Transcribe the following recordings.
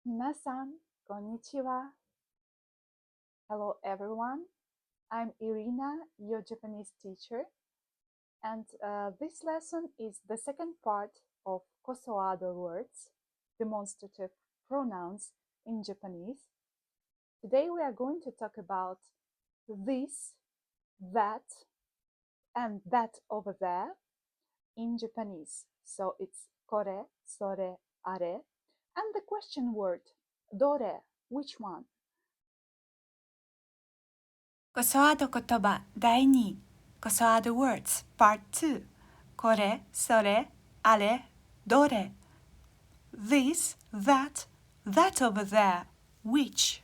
皆さん、こんにちは. Hello everyone, I'm Irina, your Japanese teacher, and this lesson is the second part of KOSOADO words, demonstrative pronouns in Japanese. Today we are going to talk about this, that, and that over there in Japanese. So it's kore, sore, are, and the question word, dore, which one? コソアド言葉第2コソアド words part 2これ、それ、あれ、どれ This, that, that over there, which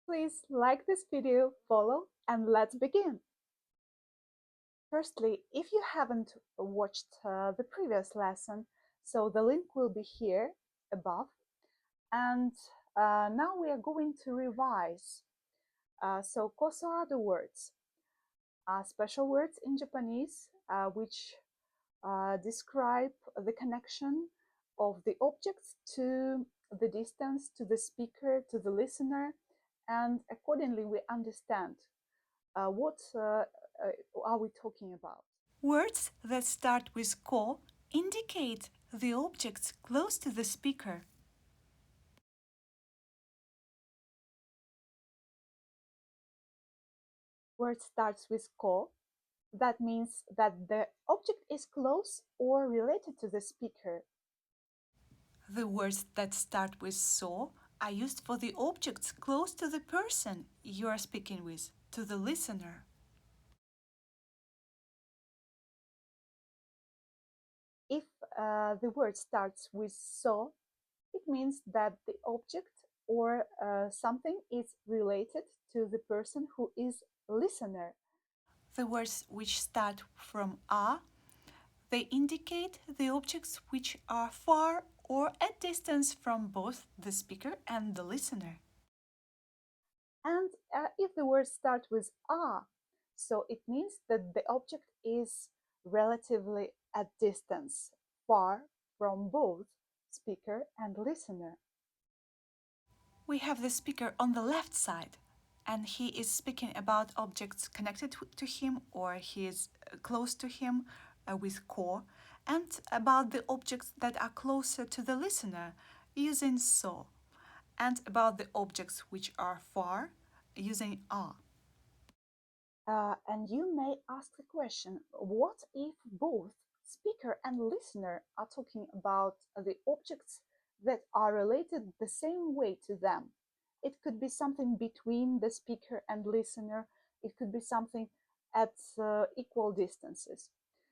Please like this video, follow, and let's begin. Firstly, if you haven't watched the previous lesson, so the link will be here above. And now we are going to revise. So KOSOADO words are special words in Japanese which describe the connection of the objects to the distance, to the speaker, to the listener, and accordingly we understand what are we talking about. words that start with ko indicate the objects close to the speaker. Word starts with ko. That means that the object is close or related to the speaker. The words that start with so are used for the objects close to the person you are speaking with, to the listener. If the word starts with so, it means that the object or something is related to the person who is listener. The words which start from a, they indicate the objects which are far or at distance from both the speaker and the listener. And if the word starts with a, so it means that the object is relatively at distance, far from both speaker and listener. We have the speaker on the left side, and he is speaking about objects connected to him or he is close to him with ko, and about the objects that are closer to the listener using so, and about the objects which are far using a. And you may ask the question, what if both speaker and listener are talking about the objects that are related the same way to them? It could be something between the speaker and listener. It could be something at equal distances.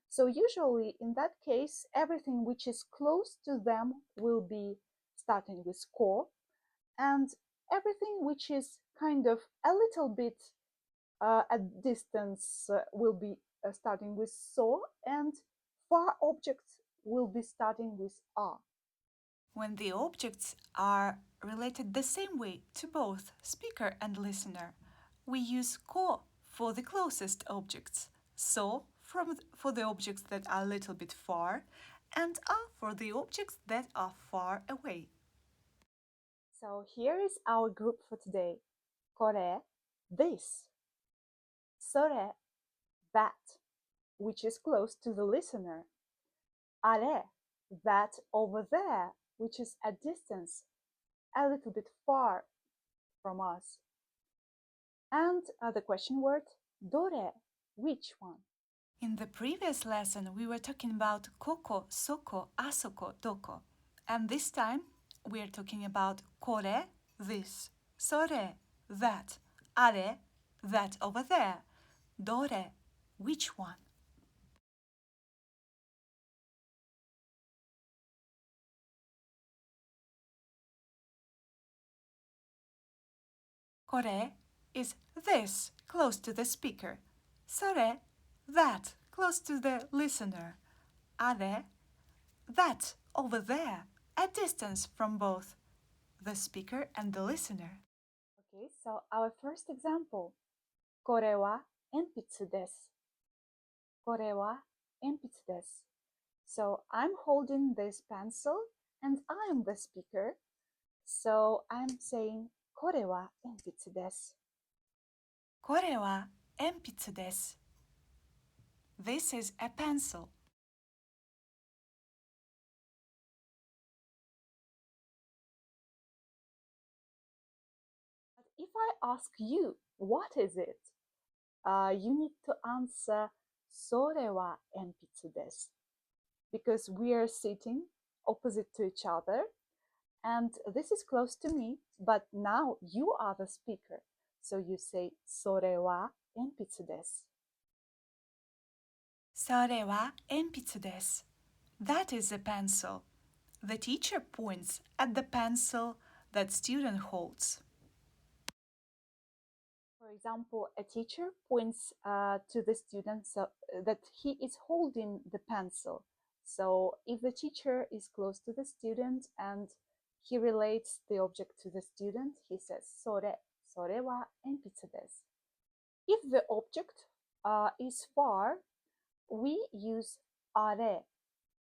So usually in that case, everything which is close to them will be starting with ko, and everything which is kind of a little bit at distance will be starting with so, and far objects will be starting with a. When the objects are related the same way to both speaker and listener, we use ko for the closest objects, so for the objects that are a little bit far, and a for the objects that are far away. So here is our group for today. Kore, this. Sore, that, which is close to the listener. Are, that over there, which is at distance, a little bit far from us. And the question word, dore, which one? In the previous lesson, we were talking about koko, soko, asoko, doko. And this time, we are talking about kore, this, sore, that, are, that over there, dore, which one? Kore is this, close to the speaker. Sore, that, close to the listener. Are, that, over there, a distance from both the speaker and the listener. Okay, so our first example. これは鉛筆です。これは鉛筆です。So I'm holding this pencil and I'm the speaker. So I'm saying これは鉛筆です。これは鉛筆です。This is a pencil. But if I ask you, what is it? You need to answer それは鉛筆です because we are sitting opposite to each other and this is close to me, but now you are the speaker. So you say それは鉛筆です。それは鉛筆です。That is a pencil. The teacher points at the pencil that student holds. For example, a teacher points to the student so that he is holding the pencil. So if the teacher is close to the student and he relates the object to the student, he says それは鉛筆です. If the object is far, we use あれ.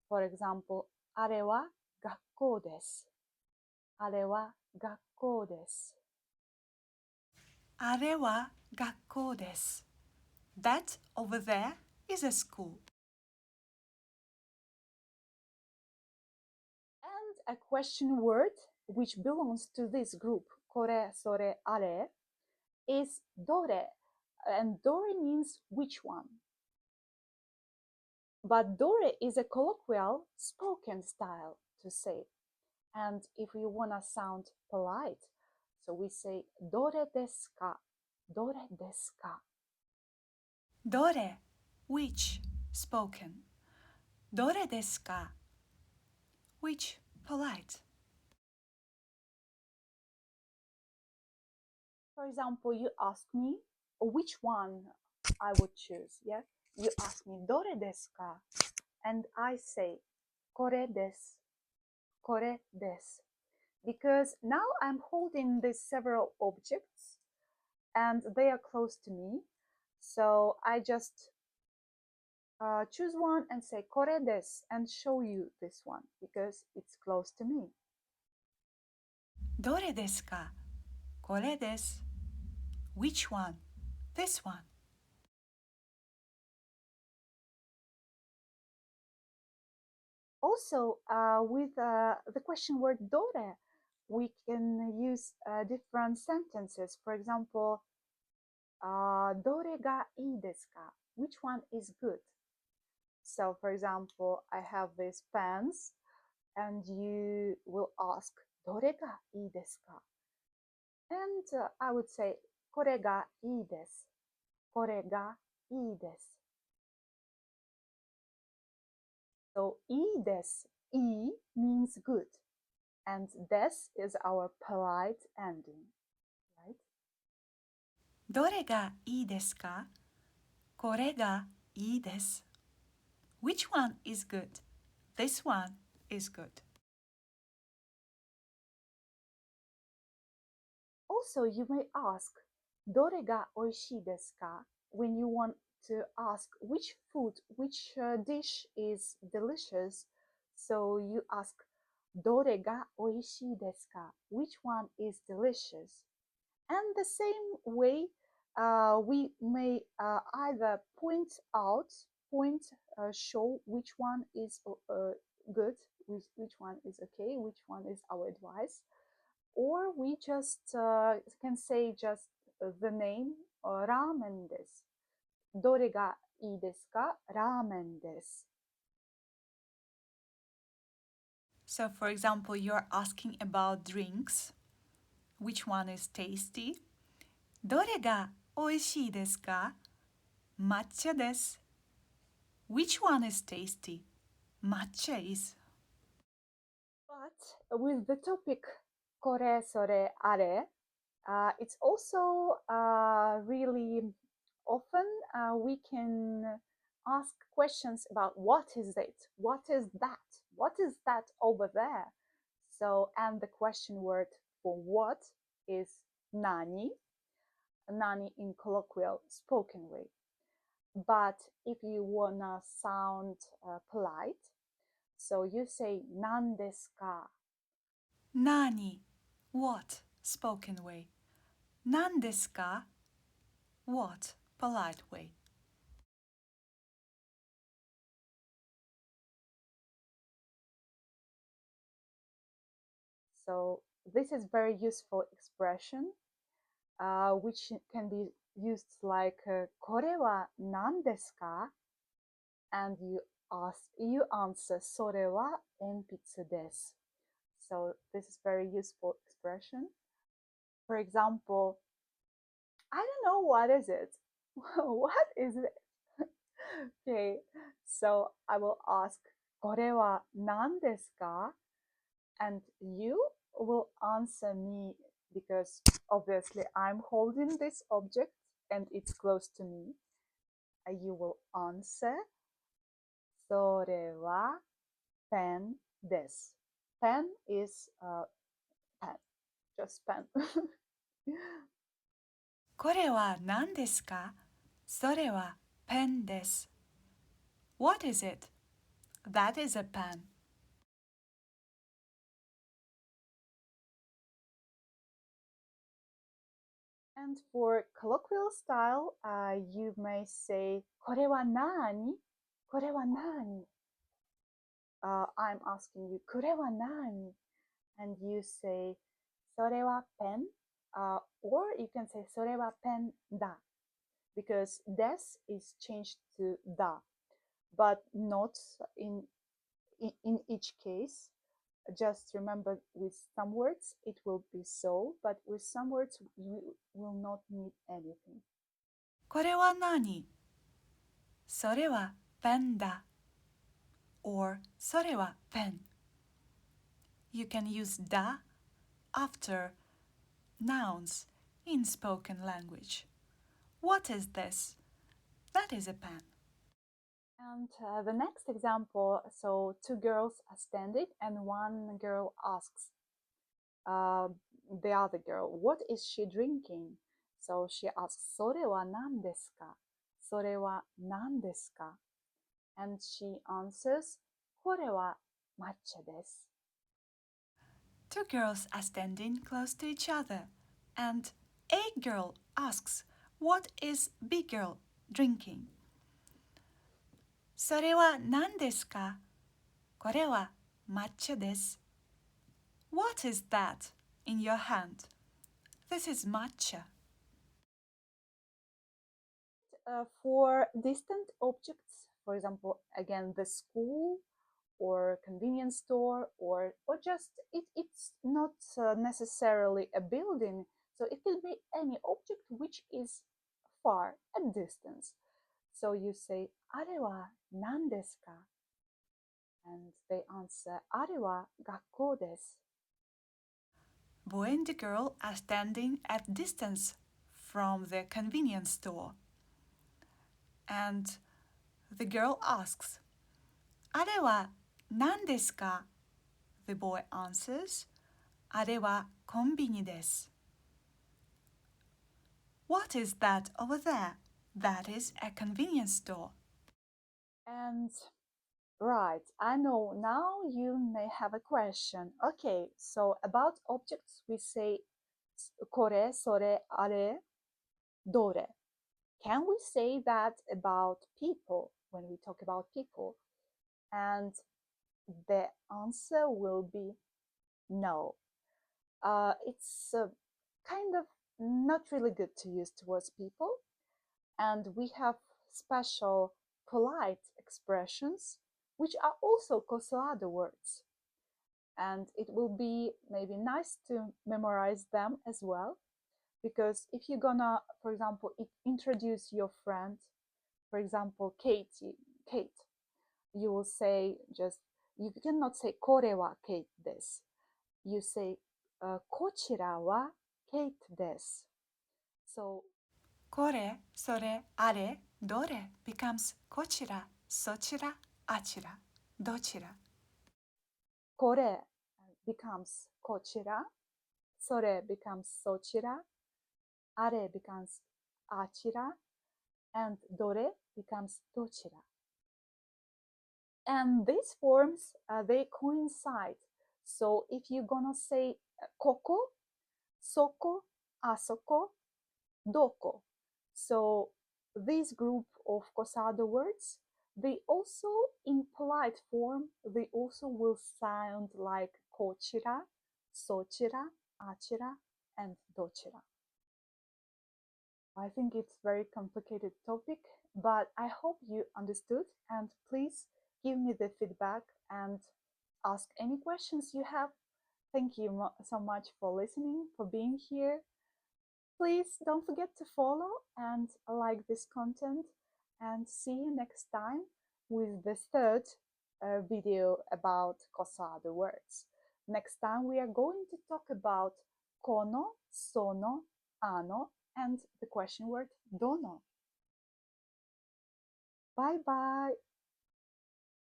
For example, あれは学校です。あれは学校です。あれは学校です。That over there is a school. And a question word which belongs to this group, これ、それ、あれ, is どれ. And どれ means which one. But どれ is a colloquial spoken style to say. And if we want to sound polite, so we say どれですか?どれですか?どれ which spoken. どれですか which polite. For example, you ask me which one I would choose. Yeah, you ask me どれですか? And I say これです。これです。Because now I'm holding these several objects and they are close to me. So I just choose one and say これです and show you this one because it's close to me. どれですかこれです。Which one? This one. Also, with the question word どれ, we can use different sentences. For example, どれがいいですか? Which one is good? So, for example, I have these pens and you will ask どれがいいですか? And I would say これがいいです。これがいいです。So いいです。い means good. And this is our polite ending, right? どれがいいですかこれがいいです。Which one is good? This one is good. Also, you may ask どれが美味しいですか when you want to ask which food, which dish is delicious. So you ask どれが美味しいですか which one is delicious. And the same way, we may either show which one is good, which one is okay, which one is our advice, or we just can say just the name, ramen です。どれがいいですか ramen です。So, for example, you're asking about drinks. Which one is tasty? どれが美味しいですか抹茶です。Which one is tasty? 抹茶 is. But with the topic これそれあれ, it's also really often we can ask questions about what is it, what is that over there. So, and the question word for what is 何 in colloquial spoken way. But if you wanna sound polite, So you say 何ですか? Nani, what, spoken way. 何ですか? What, polite way. So this is very useful expression, which can be used like これは何ですか? And you answer それは鉛筆です. So this is very useful expression. For example, I don't know what is it. What is it? Okay, so I will ask これは何ですか? And you will answer me because obviously I'm holding this object and it's close to me. You will answer それはペンです. Pen is pen, just pen. これは何ですか? それはペンです. What is it? That is a pen. And for colloquial style, you may say これは何?これは何? I'm asking you これは何? And you say それはペン or you can say それはペンだ because des is changed to da, but not in each case. Just remember with some words it will be so, but with some words you will not need anything. これは何? それはペンだ. Or それはペン. You can use da after nouns in spoken language. What is this? That is a pen. And the next example, so two girls are standing and one girl asks the other girl, what is she drinking? So she asks, それは何ですか? それは何ですか? And she answers, これは抹茶です. Two girls are standing close to each other, and A girl asks, what is B girl drinking? それは何ですか? これは抹茶です. What is that in your hand? This is matcha. For distant objects, for example, again, the school or convenience store or just it's not necessarily a building, so it can be any object which is far at distance. So you say あれは何ですか? And they answer あれは学校です. Boy and the girl are standing at distance from the convenience store. And the girl asks, あれは何ですか? The boy answers, あれはコンビニです. What is that over there? That is a convenience store. And right, I know now you may have a question. Okay, so about objects we say これ、それ、あれ、どれ. Can we say that about people when we talk about people? And the answer will be no. It's kind of not really good to use towards people. And we have special polite expressions, which are also KOSOADO words. And it will be maybe nice to memorize them as well. Because if you're gonna, for example, introduce your friend, for example, Kate, you will say just, you cannot say これは Kate です. You say こちらは Kate です. So これ、それ、あれ、どれ becomes こちら、そちら、あちら、どちら。これ becomes こちら, それ becomes そちら, あれ becomes あちら, and どれ becomes どちら. And these forms, they coincide. So if you're gonna say koko, soko, asoko, doko. So this group of KOSOADO words, they also in polite form, they also will sound like kochira, sochira, achira, and dochira. I think it's very complicated topic, but I hope you understood, and please give me the feedback and ask any questions you have. Thank you so much for listening, for being here. Please don't forget to follow and like this content, and see you next time with the third video about KOSOADO words. Next time we are going to talk about kono, sono, ano, and the question word dono. Bye bye.